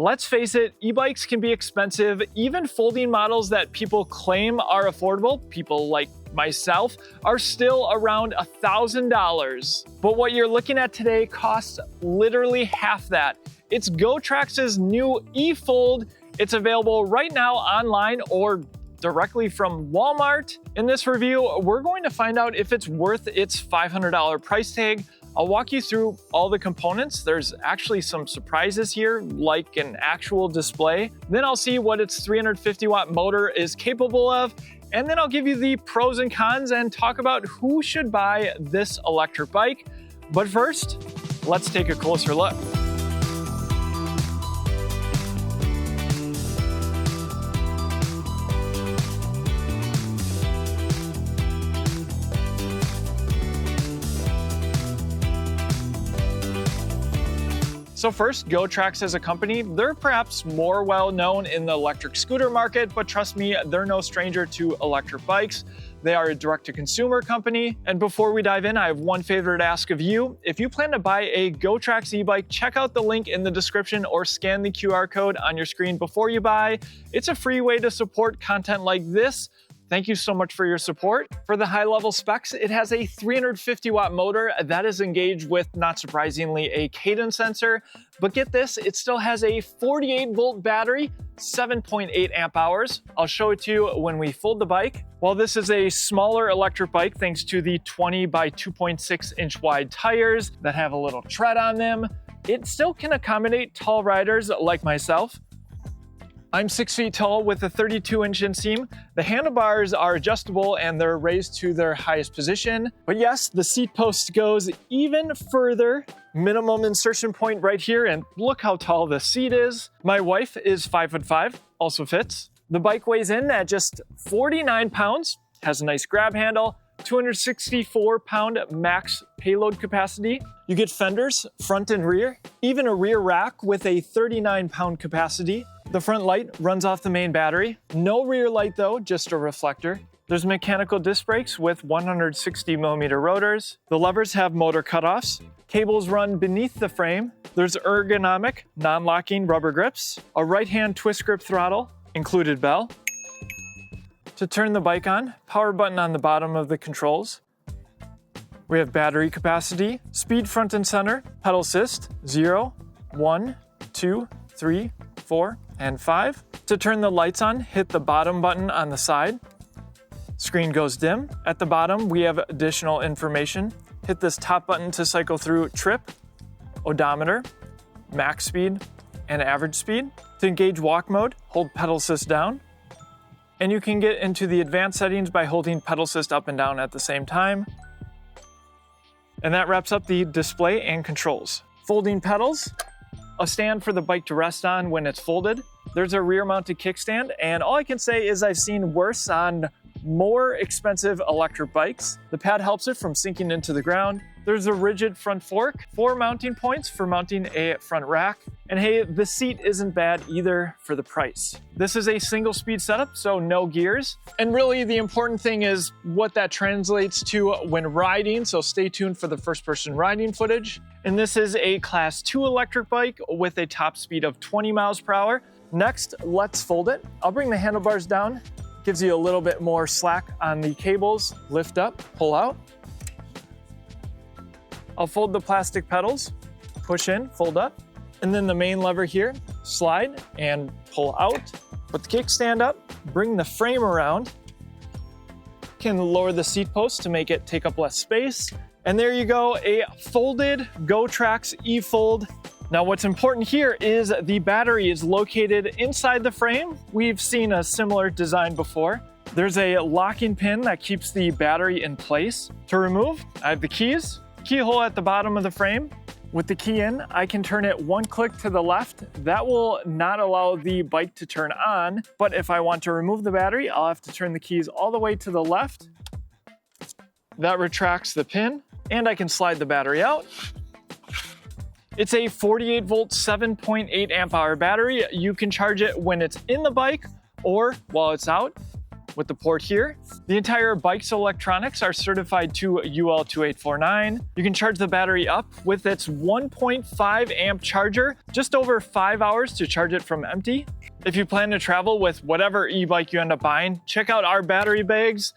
Let's face it, e-bikes can be expensive. Even folding models that people claim are affordable, people like myself, are still around $1,000. But what you're looking at today costs literally half that. It's GOTRAX's new eFold. It's available right now online or directly from Walmart. In this review, we're going to find out if it's worth its $500 price tag. I'll walk you through all the components. There's actually some surprises here, like an actual display. Then I'll see what its 350 watt motor is capable of. And then I'll give you the pros and cons and talk about who should buy this electric bike. But first, let's take a closer look. So first, GOTRAX as a company, they're perhaps more well known in the electric scooter market, but trust me, they're no stranger to electric bikes. They are a direct-to-consumer company. And before we dive in, I have one favor to ask of you. If you plan to buy a GOTRAX e-bike, check out the link in the description or scan the QR code on your screen before you buy. It's a free way to support content like this. Thank you so much for your support. For the high-level specs, it has a 350 watt motor that is engaged with, not surprisingly, a cadence sensor. But get this, it still has a 48 volt battery, 7.8 amp hours. I'll show it to you when we fold the bike. While this is a smaller electric bike, thanks to the 20 by 2.6 inch wide tires that have a little tread on them, it still can accommodate tall riders like myself. I'm 6 feet tall with a 32-inch inseam. The handlebars are adjustable and they're raised to their highest position. But yes, the seat post goes even further. Minimum insertion point right here, and look how tall the seat is. My wife is 5'5", also fits. The bike weighs in at just 49 pounds, has a nice grab handle, 264-pound max payload capacity. You get fenders, front and rear, even a rear rack with a 39-pound capacity. The front light runs off the main battery. No rear light though, just a reflector. There's mechanical disc brakes with 160mm rotors. The levers have motor cutoffs. Cables run beneath the frame. There's ergonomic, non-locking rubber grips. A right-hand twist grip throttle, included bell. To turn the bike on, power button on the bottom of the controls. We have battery capacity, speed front and center, pedal assist, 0, 1, 2, 3, 4, and 5. To turn the lights on, hit the bottom button on the side. Screen goes dim. At the bottom, we have additional information. Hit this top button to cycle through trip, odometer, max speed, and average speed. To engage walk mode, hold pedal assist down. And you can get into the advanced settings by holding pedal assist up and down at the same time. And that wraps up the display and controls. Folding pedals, a stand for the bike to rest on when it's folded. There's a rear-mounted kickstand, and all I can say is I've seen worse on more expensive electric bikes. The pad helps it from sinking into the ground. There's a rigid front fork, 4 mounting points for mounting a front rack. And hey, the seat isn't bad either for the price. This is a single speed setup, so no gears. And really the important thing is what that translates to when riding, so stay tuned for the first person riding footage. And this is a class 2 electric bike with a top speed of 20 miles per hour. Next, let's fold it. I'll bring the handlebars down. Gives you a little bit more slack on the cables. Lift up, pull out. I'll fold the plastic pedals, push in, fold up, and then the main lever here, slide and pull out. Put the kickstand up, bring the frame around. Can lower the seat post to make it take up less space. And there you go, a folded GOTRAX eFold. Now what's important here is the battery is located inside the frame. We've seen a similar design before. There's a locking pin that keeps the battery in place. To remove, I have the keys, keyhole at the bottom of the frame. With the key in, I can turn it one click to the left. That will not allow the bike to turn on, but if I want to remove the battery, I'll have to turn the keys all the way to the left. That retracts the pin, and I can slide the battery out. It's a 48 volt, 7.8 amp hour battery. You can charge it when it's in the bike or while it's out. with the port here. The entire bike's electronics are certified to UL 2849. You can charge the battery up with its 1.5 amp charger, just over 5 hours to charge it from empty. If you plan to travel with whatever e-bike you end up buying, check out our battery bags.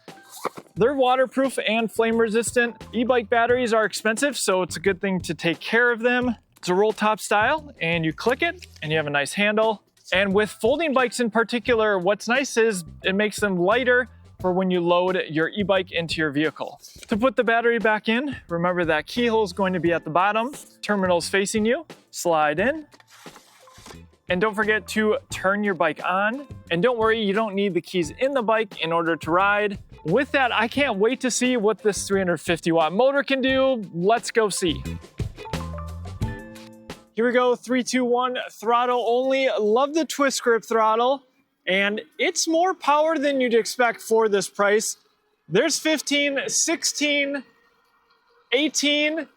They're waterproof and flame resistant. E-bike batteries are expensive, so it's a good thing to take care of them. It's a roll top style, and you click it and you have a nice handle. And with folding bikes in particular, what's nice is it makes them lighter for when you load your e-bike into your vehicle. To put the battery back in, remember that keyhole is going to be at the bottom, terminals facing you, slide in. And don't forget to turn your bike on. And don't worry, you don't need the keys in the bike in order to ride. With that, I can't wait to see what this 350 watt motor can do. Let's go see. Here we go, 3, 2, 1, throttle only. Love the twist grip throttle, and it's more power than you'd expect for this price. There's 15, 16, 18.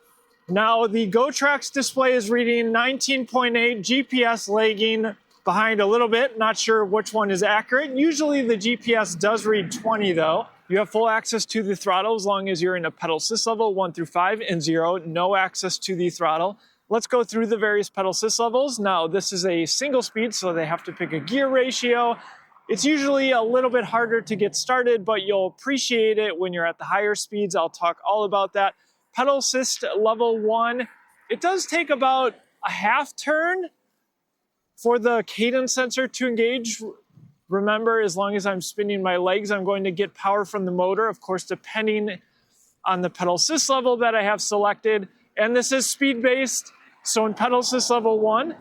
Now the GOTRAX display is reading 19.8, GPS lagging behind a little bit. Not sure which one is accurate. Usually the GPS does read 20 though. You have full access to the throttle as long as you're in a pedal assist level 1 through 5 and 0, no access to the throttle. Let's go through the various pedal assist levels. Now, this is a single speed, so they have to pick a gear ratio. It's usually a little bit harder to get started, but you'll appreciate it when you're at the higher speeds. I'll talk all about that. Pedal assist level 1, it does take about a half turn for the cadence sensor to engage. Remember, as long as I'm spinning my legs, I'm going to get power from the motor, of course, depending on the pedal assist level that I have selected. And this is speed-based. So in pedal assist level 1,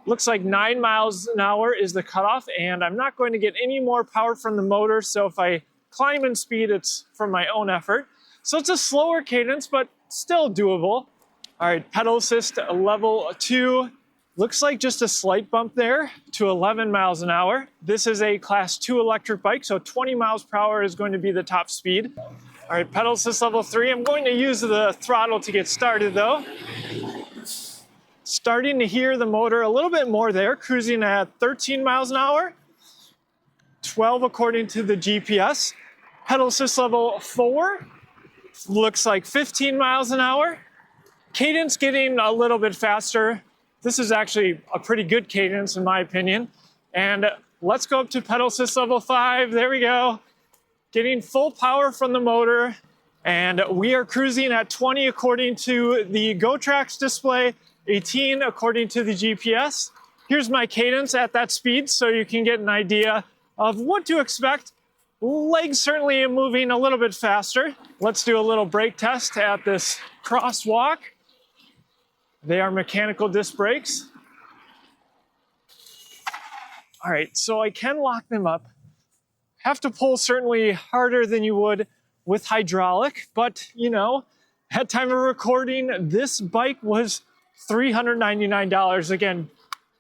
looks like 9 miles an hour is the cutoff, and I'm not going to get any more power from the motor. So if I climb in speed, it's from my own effort. So it's a slower cadence, but still doable. All right, pedal assist level 2. Looks like just a slight bump there to 11 miles an hour. This is a class 2 electric bike, so 20 miles per hour is going to be the top speed. All right, pedal assist level 3. I'm going to use the throttle to get started though. Starting to hear the motor a little bit more there, cruising at 13 miles an hour, 12 according to the GPS. Pedal assist level 4, looks like 15 miles an hour. Cadence getting a little bit faster. This is actually a pretty good cadence in my opinion. And let's go up to pedal assist level 5, there we go. Getting full power from the motor. And we are cruising at 20 according to the GOTRAX display, 18 according to the GPS. Here's my cadence at that speed so you can get an idea of what to expect. Legs certainly moving a little bit faster. Let's do a little brake test at this crosswalk. They are mechanical disc brakes. All right, so I can lock them up. Have to pull certainly harder than you would with hydraulic, but you know, at time of recording, this bike was $399. Again,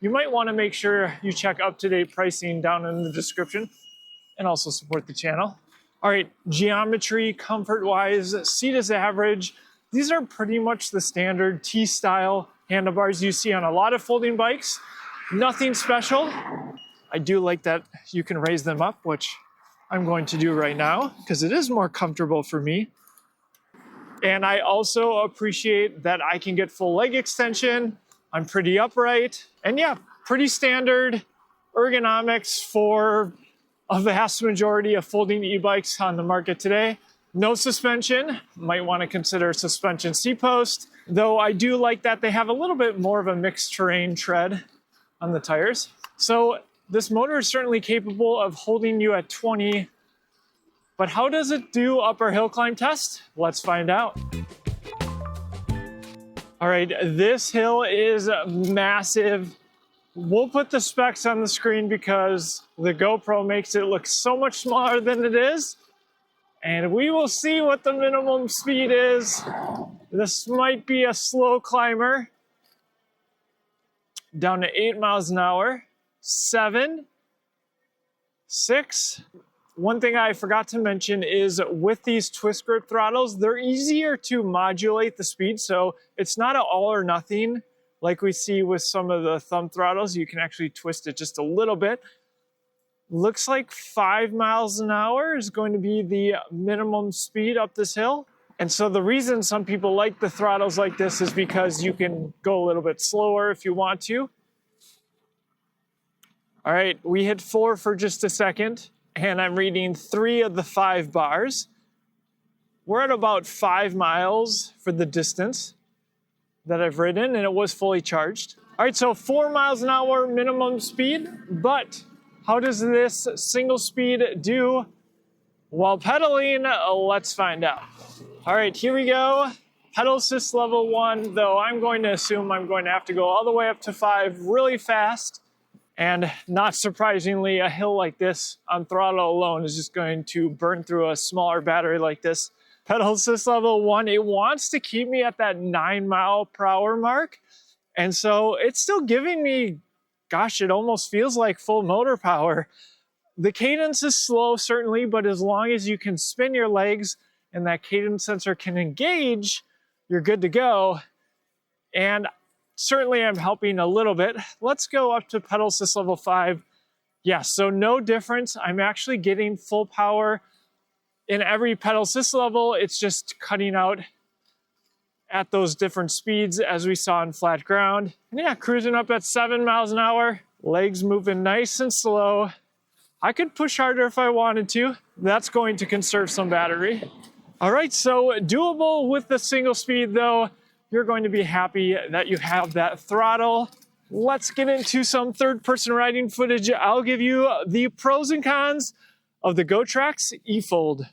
you might want to make sure you check up-to-date pricing down in the description and also support the channel. All right, geometry, comfort-wise, seat is average. These are pretty much the standard T-style handlebars you see on a lot of folding bikes. Nothing special. I do like that you can raise them up, which I'm going to do right now because it is more comfortable for me. And I also appreciate that I can get full leg extension. I'm pretty upright. And yeah, pretty standard ergonomics for a vast majority of folding e-bikes on the market today. No suspension. Might want to consider suspension C-post. Though I do like that they have a little bit more of a mixed terrain tread on the tires. So this motor is certainly capable of holding you at 20. But how does it do upper hill climb test? Let's find out. All right, this hill is massive. We'll put the specs on the screen because the GoPro makes it look so much smaller than it is. And we will see what the minimum speed is. This might be a slow climber. Down to 8 miles an hour, 7, 6. One thing I forgot to mention is with these twist grip throttles, they're easier to modulate the speed. So it's not an all or nothing like we see with some of the thumb throttles. You can actually twist it just a little bit. Looks like 5 miles an hour is going to be the minimum speed up this hill. And so the reason some people like the throttles like this is because you can go a little bit slower if you want to. All right, we hit 4 for just a second, and I'm reading 3 of the 5 bars. We're at about 5 miles for the distance that I've ridden, and it was fully charged. All right, so 4 miles an hour minimum speed, but how does this single speed do while pedaling? Let's find out. All right, here we go. Pedal assist level 1, though I'm going to assume I'm going to have to go all the way up to 5 really fast. And not surprisingly, a hill like this on throttle alone is just going to burn through a smaller battery like this. Pedal assist level 1, it wants to keep me at that 9 mile per hour mark. And so it's still giving me, gosh, it almost feels like full motor power. The cadence is slow, certainly, but as long as you can spin your legs and that cadence sensor can engage, you're good to go. And certainly I'm helping a little bit. Let's go up to pedal assist level 5. Yes, so no difference. I'm actually getting full power in every pedal assist level. It's just cutting out at those different speeds as we saw in flat ground. And yeah, cruising up at 7 miles an hour, legs moving nice and slow. I could push harder if I wanted to. That's going to conserve some battery. All right, so doable with the single speed though. You're going to be happy that you have that throttle. Let's get into some third-person riding footage. I'll give you the pros and cons of the GOTRAX eFold.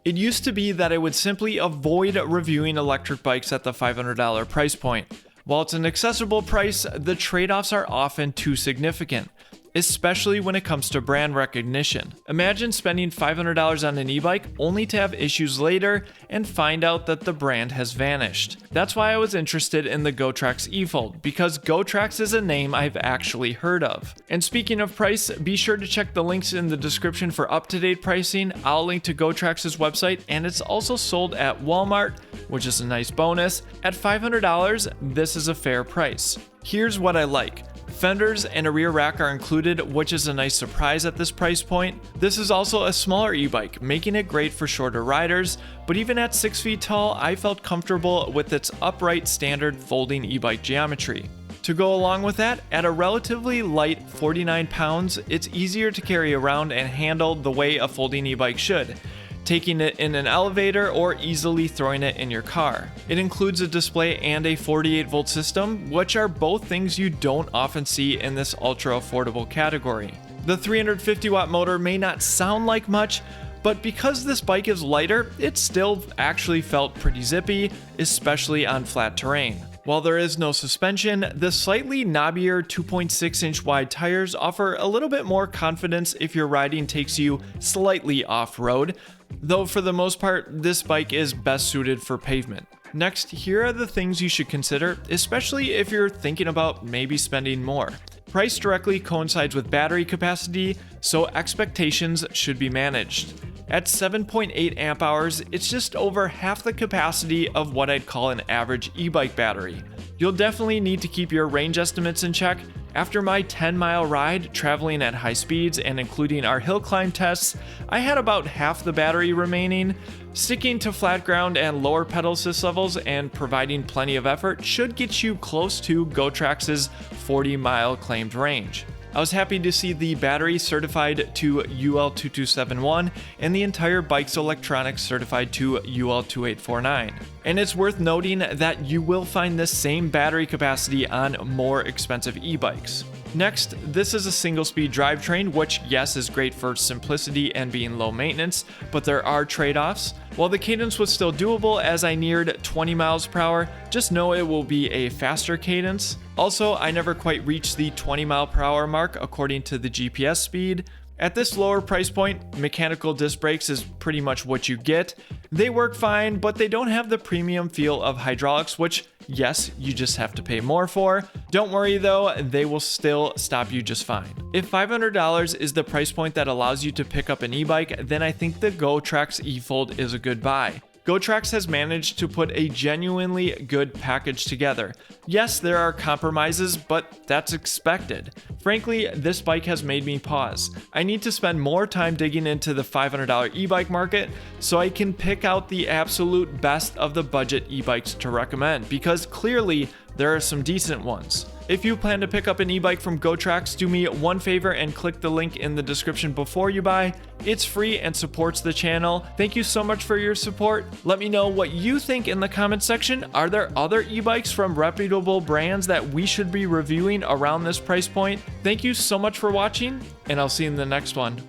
It used to be that I would simply avoid reviewing electric bikes at the $500 price point. While it's an accessible price, the trade-offs are often too significant, especially when it comes to brand recognition. Imagine spending $500 on an e-bike only to have issues later and find out that the brand has vanished. That's why I was interested in the GOTRAX eFold, because GOTRAX is a name I've actually heard of. And speaking of price, be sure to check the links in the description for up-to-date pricing. I'll link to GOTRAX's website, and it's also sold at Walmart, which is a nice bonus. At $500, this is a fair price. Here's what I like. Fenders and a rear rack are included, which is a nice surprise at this price point. This is also a smaller e-bike, making it great for shorter riders, but even at 6 feet tall, I felt comfortable with its upright standard folding e-bike geometry. To go along with that, at a relatively light 49 pounds, it's easier to carry around and handle the way a folding e-bike should, taking it in an elevator or easily throwing it in your car. It includes a display and a 48-volt system, which are both things you don't often see in this ultra affordable category. The 350-watt motor may not sound like much, but because this bike is lighter, it still actually felt pretty zippy, especially on flat terrain. While there is no suspension, the slightly knobbier 2.6-inch wide tires offer a little bit more confidence if your riding takes you slightly off-road, though for the most part, this bike is best suited for pavement. Next, here are the things you should consider, especially if you're thinking about maybe spending more. Price directly coincides with battery capacity, so expectations should be managed. At 7.8 amp hours, it's just over half the capacity of what I'd call an average e-bike battery. You'll definitely need to keep your range estimates in check. After my 10-mile ride, traveling at high speeds and including our hill climb tests, I had about half the battery remaining. Sticking to flat ground and lower pedal assist levels and providing plenty of effort should get you close to GOTRAX's 40-mile claimed range. I was happy to see the battery certified to UL2271 and the entire bike's electronics certified to UL2849. And it's worth noting that you will find this same battery capacity on more expensive e-bikes. Next, this is a single-speed drivetrain, which yes is great for simplicity and being low maintenance, but there are trade-offs. While the cadence was still doable as I neared 20 miles per hour, just know it will be a faster cadence. Also, I never quite reached the 20 mile per hour mark according to the GPS speed. At this lower price point, mechanical disc brakes is pretty much what you get. They work fine, but they don't have the premium feel of hydraulics, which, yes, you just have to pay more for. Don't worry though, they will still stop you just fine. If $500 is the price point that allows you to pick up an e-bike, then I think the GOTRAX eFold is a good buy. GOTRAX has managed to put a genuinely good package together. Yes, there are compromises, but that's expected. Frankly, this bike has made me pause. I need to spend more time digging into the $500 e-bike market so I can pick out the absolute best of the budget e-bikes to recommend, because clearly there are some decent ones. If you plan to pick up an e-bike from GOTRAX, do me one favor and click the link in the description before you buy. It's free and supports the channel. Thank you so much for your support. Let me know what you think in the comment section. Are there other e-bikes from reputable brands that we should be reviewing around this price point? Thank you so much for watching, and I'll see you in the next one.